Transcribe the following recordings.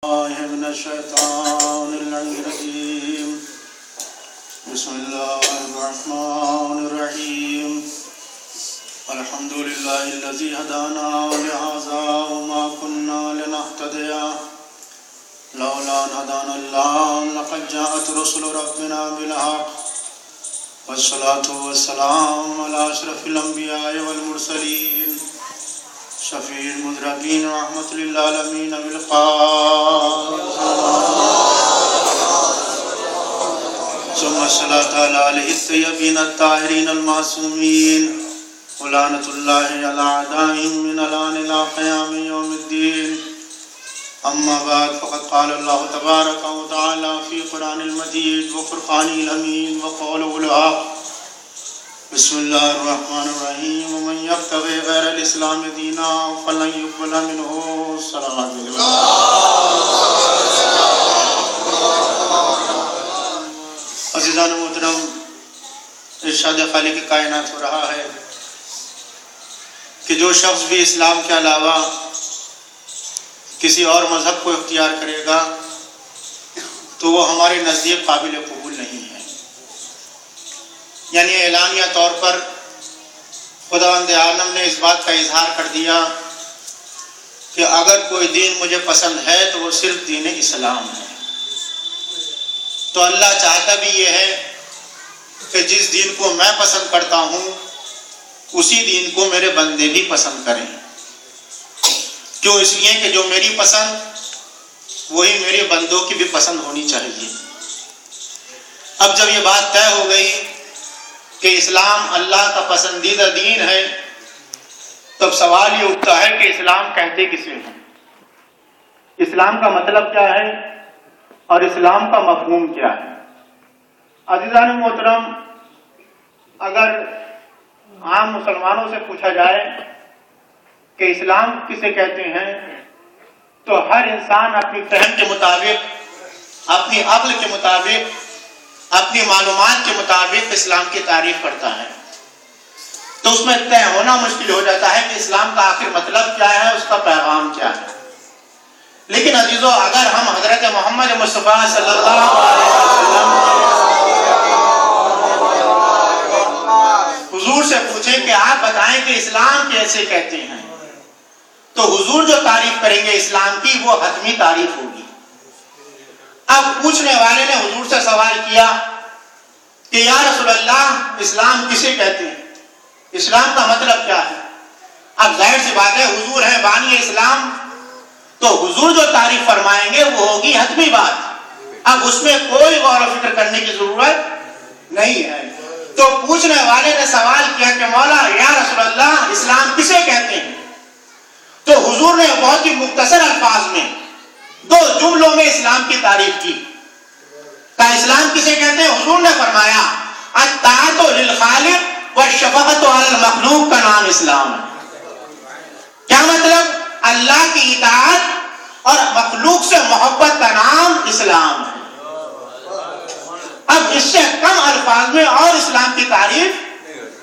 من الشيطان الرجيم. بسم الله الرحمن الرحيم. الحمد لله الذي هدانا لهذا وما كنا لنهتدي لولا أن هدانا الله لقد جاءت رسل ربنا بالحق والصلاة والسلام على أشرف الأنبياء والمرسلين شفيع المذنبين ورحمة للعالمين بالقول ثم الصلاة على آله الطيبين الطاهرين المعصومين ولعنة الله على أعدائهم من الآن إلى قيام يوم الدين. أما بعد فقد قال الله تبارك وتعالى في قرآن المجيد وفرقانه الحميد وقوله الحق. بسم الله الرحمن الرحيم. ومن يبتغي غير الإسلام دينا فلن يقبل منه. صلوات الله. عزیزان محترم، ارشاد خالق کائنات ہو رہا ہے کہ جو شخص بھی اسلام کے علاوہ کسی اور مذہب کو اختیار کرے گا تو وہ ہمارے نزدیک قابل قبول نہیں ہے. یعنی اعلانیہ طور پر خداوند عالم نے اس بات کا اظہار کر دیا کہ اگر کوئی دین مجھے پسند ہے تو وہ صرف دین اسلام ہے. تو اللہ چاہتا بھی یہ ہے کہ جس دین کو میں پسند کرتا ہوں اسی دین کو میرے بندے بھی پسند کریں. کیوں؟ اس لیے کہ جو میری پسند وہی میرے بندوں کی بھی پسند ہونی چاہیے. اب جب یہ بات طے ہو گئی کہ اسلام اللہ کا پسندیدہ دین ہے تب سوال یہ اٹھتا ہے کہ اسلام کہتے کسے ہیں، اسلام کا مطلب کیا ہے اور اسلام کا مفہوم کیا ہے. عزیزان محترم، اگر عام مسلمانوں سے پوچھا جائے کہ اسلام کسے کہتے ہیں تو ہر انسان اپنی فہم کے مطابق، اپنی عقل کے مطابق، اپنی معلومات کے مطابق اسلام کی تعریف کرتا ہے. تو اس میں طے ہونا مشکل ہو جاتا ہے کہ اسلام کا آخر مطلب کیا ہے، اس کا پیغام کیا ہے. لیکن عزیزو، اگر ہم حضرت محمد مصطفیٰ صلی اللہ علیہ وسلم حضور سے پوچھیں کہ آپ بتائیں کہ اسلام کیسے کہتے ہیں، تو حضور جو تعریف کریں گے اسلام کی وہ حتمی تعریف ہوگی. اب پوچھنے والے نے حضور سے سوال کیا کہ یا رسول اللہ اسلام کسے کہتے ہیں، اسلام کا مطلب کیا ہے. اب ظاہر سی بات ہے حضور ہیں بانی اسلام، تو حضور جو تعریف فرمائیں گے وہ ہوگی حتمی بات. اب اس میں کوئی غور و فکر کرنے کی ضرورت نہیں ہے. تو پوچھنے والے نے سوال کیا کہ مولا یا رسول اللہ اسلام کسے کہتے ہیں، تو حضور نے بہت ہی مختصر الفاظ میں 2 جملوں میں اسلام کی تعریف کی. کہا اسلام کسے کہتے ہیں؟ حضور نے فرمایا الطاعۃ للخالق والشفقۃ علی المخلوق کا نام اسلام ہے. کیا مطلب؟ اللہ کی اطاعت اور مخلوق سے محبت کا نام اسلام ہے. اب اس سے کم الفاظ میں اور اسلام کی تعریف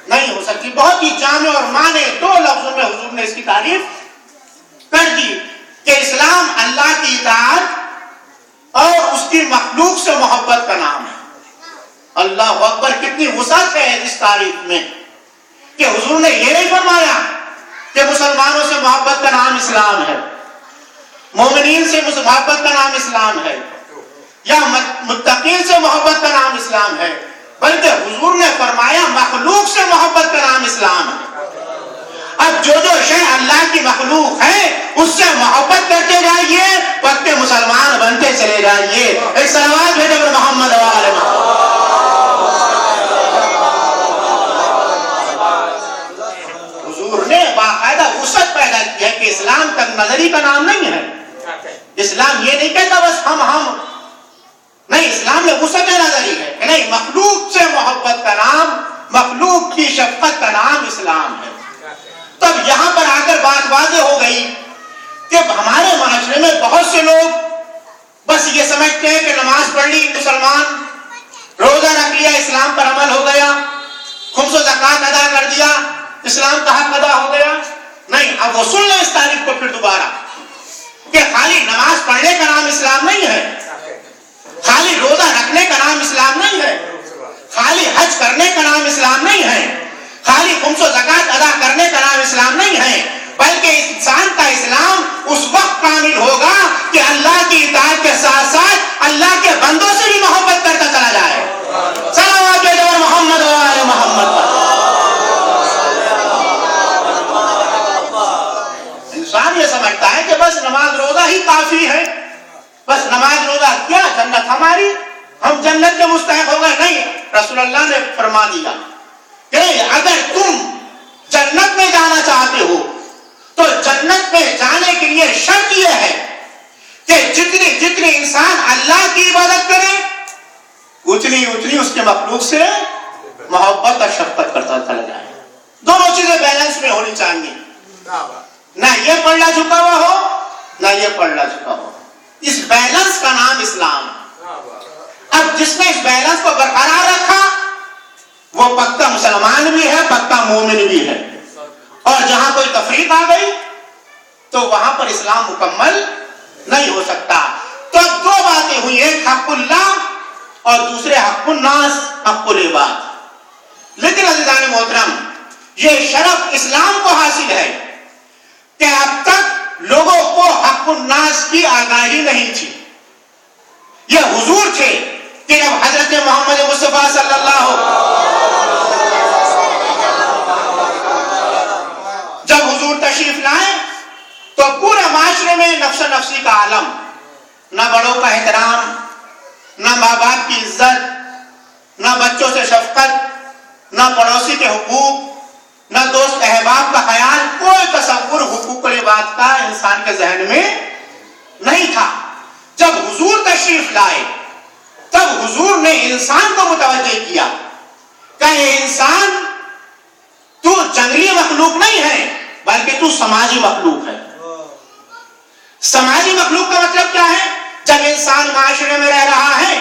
نہیں ہو سکتی. بہت ہی جامع اور معنی 2 لفظوں میں حضور نے اس کی تعریف کر دی کہ اسلام اللہ کی اطاعت اور اس کی مخلوق سے محبت کا نام ہے. اللہ اکبر، کتنی وسعت ہے اس تعریف میں کہ حضور نے یہ نہیں فرمایا کہ مسلمانوں سے محبت کا نام اسلام ہے، مومنین سے محبت کا نام اسلام ہے، یا متقین سے محبت کا نام اسلام ہے، بلکہ حضور نے فرمایا مخلوق سے محبت کا نام اسلام ہے. اب جو شے اللہ کی مخلوق ہے اس سے محبت کرتے جائیے، پکے مسلمان بنتے چلے جائیے. ایک صلوات بھیجو محمد وآل محمد. حضور نے باقاعدہ وسعت پیدا کی ہے کہ اسلام تک نظری کا نام نہیں ہے. اسلام یہ نہیں کہتا بس ہم نہیں، اسلام میں وسعت نظری ہے کہ نہیں، مخلوق سے محبت کا نام، مخلوق کی شفقت کا نام اسلام ہے. تب یہاں پر آ کر بات واضح ہو گئی کہ ہمارے معاشرے میں بہت سے لوگ بس یہ سمجھتے ہیں کہ نماز پڑھ لی مسلمان، روزہ رکھ لیا اسلام پر عمل ہو گیا، خمس و زکوٰۃ ادا کر دیا اسلام کا حق ادا ہو گیا. نہیں، اب وہ سن لیں اس تعریف کو پھر دوبارہ کہ خالی نماز پڑھنے کا نام اسلام نہیں ہے، خالی روزہ رکھنے کا نام اسلام نہیں ہے، خالی حج کرنے کا نام اسلام نہیں ہے، خالی خمس و زکات ادا کرنے کا نام اسلام نہیں ہے، بلکہ انسان کا اسلام اس وقت کامل ہوگا کہ اللہ کی اطاعت کے ساتھ ساتھ اللہ کے بندوں سے بھی محبت کرتا چلا جائے۔ صلوات محمد و آل محمد پر انسان یہ سمجھتا ہے کہ بس نماز روزہ ہی کافی ہے، بس نماز روزہ کیا جنت ہماری، ہم جنت کے مستحق ہو گئے۔ نہیں، رسول اللہ نے فرما دیا کہ اگر تم جنت میں جانا چاہتے ہو تو جنت میں جانے کے لیے شرط یہ ہے کہ جتنی انسان اللہ کی عبادت کرے اتنی اس کے مخلوق سے محبت اور شفقت کرتا چلا جائے۔ دونوں چیزیں بیلنس میں ہونی چاہیے، نہ یہ پلڑا جھکا ہوا ہو نہ یہ پلڑا جھکا ہو۔ اس بیلنس کا نام اسلام۔ اب جس نے اس بیلنس کو برقرار رکھا وہ پکا مسلمان بھی ہے، پکا مومن بھی ہے، اور جہاں کوئی تفریق آ گئی تو وہاں پر اسلام مکمل نہیں ہو سکتا۔ تو اب دو باتیں ہوئی، ایک حق اللہ اور دوسرے حق الناس، حق العباد۔ لیکن عزیزان محترم، یہ شرف اسلام کو حاصل ہے کہ اب تک لوگوں کو حق الناس کی آگاہی نہیں تھی۔ یہ حضور تھے کہ جب حضرت محمد مصطفیٰ صلی اللہ جب حضور تشریف لائے تو پورے معاشرے میں نفس نفسی کا عالم، نہ بڑوں کا احترام، نہ ماں باپ کی عزت، نہ بچوں سے شفقت، نہ پڑوسی کے حقوق، نہ دوست احباب کا خیال، کوئی تصور حقوق العباد کا انسان کے ذہن میں نہیں تھا۔ جب حضور تشریف لائے تب حضور نے انسان کو متوجہ کیا کہ اے انسان، تو جنگلی مخلوق نہیں ہے بلکہ تو سماجی مخلوق ہے۔ سماجی مخلوق کا مطلب کیا ہے؟ جب انسان معاشرے میں رہ رہا ہے،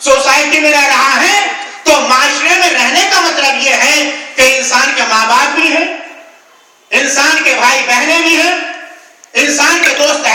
سوسائٹی میں رہ رہا ہے، تو معاشرے میں رہنے کا مطلب یہ ہے کہ انسان کے ماں باپ بھی ہیں، انسان کے بھائی بہنیں بھی ہیں، انسان کے دوست